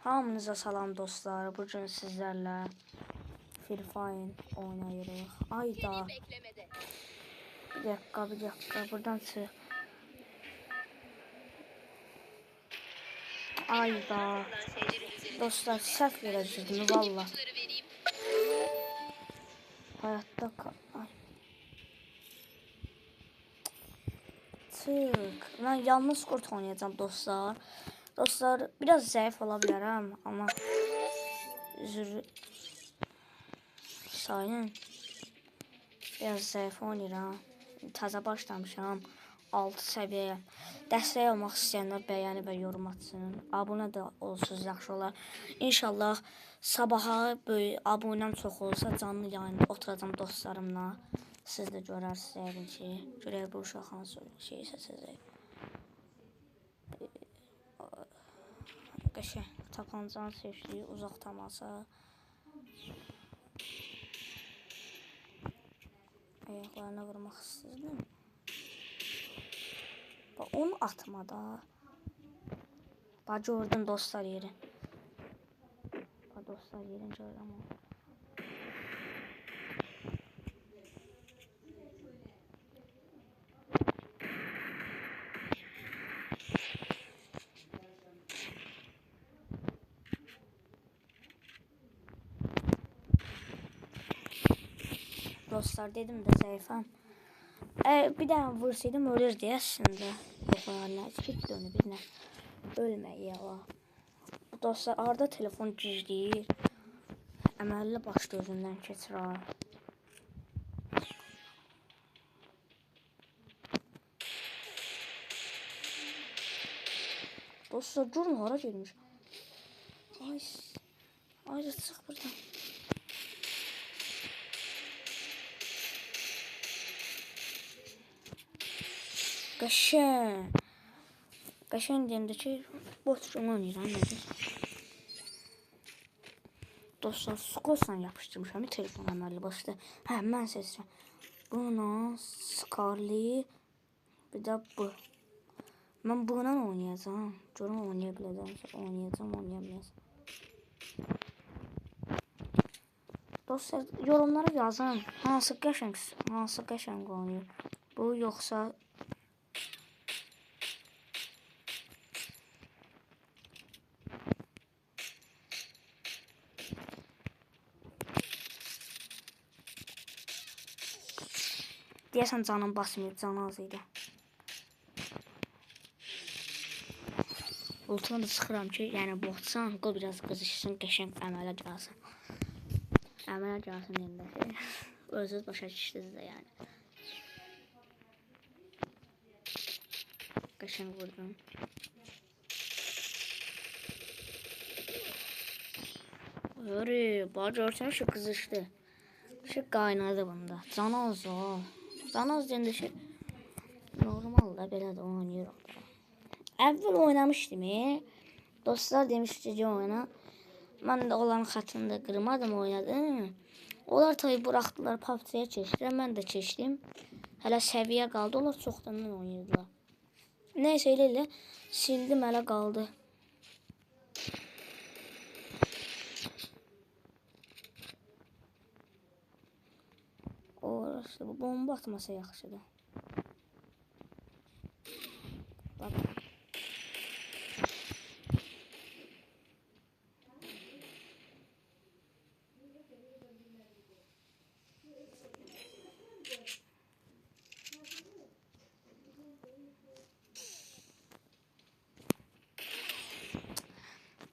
Hamınıza salam dostlar. Bugün sizlerle Free Fire oynayırıq. Ayda. Bir dakika. Buradan çıx. Ayda. Dostlar səhv verəcəydim valla. Hayatta ay. Çıx. Ben yalnız kurt oynayacağım dostlar. Dostlar biraz zayıf olabilirim ama üzülü sayın biraz zayıf oynayıram. Taza başlamışam 6 səviyyəyə. Dəstək olmaq istəyənlər bəyəni və yorum atsın. Abunə də olsunuz yaxşı olar. İnşallah sabaha böyük abunəm çox olsa canlı yayında oturacağım dostlarımla. Siz də görərsiniz yəqin ki. Görək bu uşaq hansı şeysə sizə. Qəşəng tapancanı seçdik, uzaq temasa. Ayaqlarına vurmaq istəyirdim. Bax onu atma da. Bax gördüm dostlar yeri. Bax dostlar yerini görürəm. Dostlar dedim de zayıfam. Bir daha vursaydım ölürdü aslında. Yok yani hiç dönü birine ölme ya. Dostlar arada telefon gizleyir. Əməlli başlı özündən keçir ha. Dostlar durun hara gelmiş. Ay çıx buradan. Qəşəng deyəndə ki, bot kimi oynayıram nədir? Dostlar, skosla yapışdırmışam telefon əməlli başda. Hə, mən seçəcəm. Buna, Scarly, bir də bu. Mən buna oynayacağım. Görüm oynaya biləcəmsə, oynayamayacağım. Dostlar, yorumlara yazın. Hansı qəşəng oynayır? Bu, yoxsa deyəsən canım basmıyor, canı az idi. Ultuna da sıxıram ki, yəni botsan, qoy biraz qızışsın, qəşəng əmələ gəlsin. Əmələ gəlsin deyəndə ki, özünüz başa düşdünüz də yəni. Qəşəng vurdum. Hörü, bax görsən şu qızışdı. Şu qaynadı bunda. Canı az o. Canı az deyəndə ki, normal da belə də oynayırım. Əvvəl oynamışdım. Dostlar demişdi ki oyna. Mən də onların xətrini də qırmadım, oynadım. Onlar tabi buraxdılar, PUBG-yə keçdilər. Mən də keçdim. Hələ səviyyə qaldı. Onlar çoxdandan oynayırdılar. Neysə elə sildim, hələ qaldı. Orası bu bomba atmasa yaxşıdır. Bak.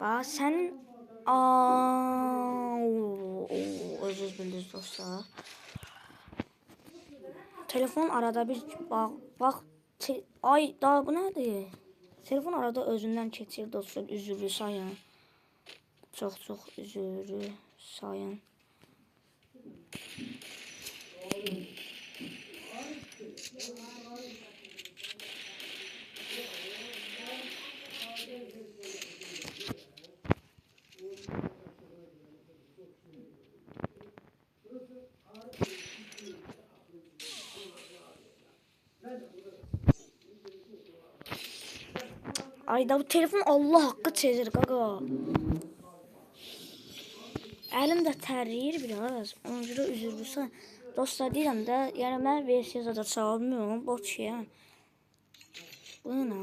Bax sən özünüz bildiniz dostlar. Telefon arada bir bax ay daha bu nədir? Telefon arada özündən keçir dostlar, üzürlü sayın. Çox üzürlü sayın. Ayda bu telefon Allah haqqı çezir qaqa. Əlim də tərləyir biraz. Ona görə üzr bilirsən. Dostlar deyirəm də, yəni mən versiya zada çalmıyorum. Bot şeyəm. Bu nə?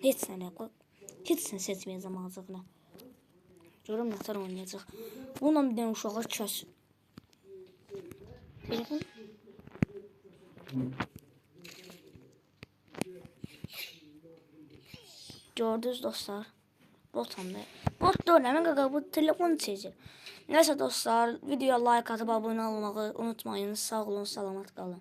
Heç sənə qoy. Heç sən seçməyəcəm ağzına. Görüm nətər oynayacaq. Bununla bir dənə uşağa kəs. Telefon. Gördünüz dostlar. Botam da. Bot da öyle mi? Bu telefon çekir. Neyse dostlar, videoya like atıp abone olmayı unutmayın. Sağ olun, salamat qalın.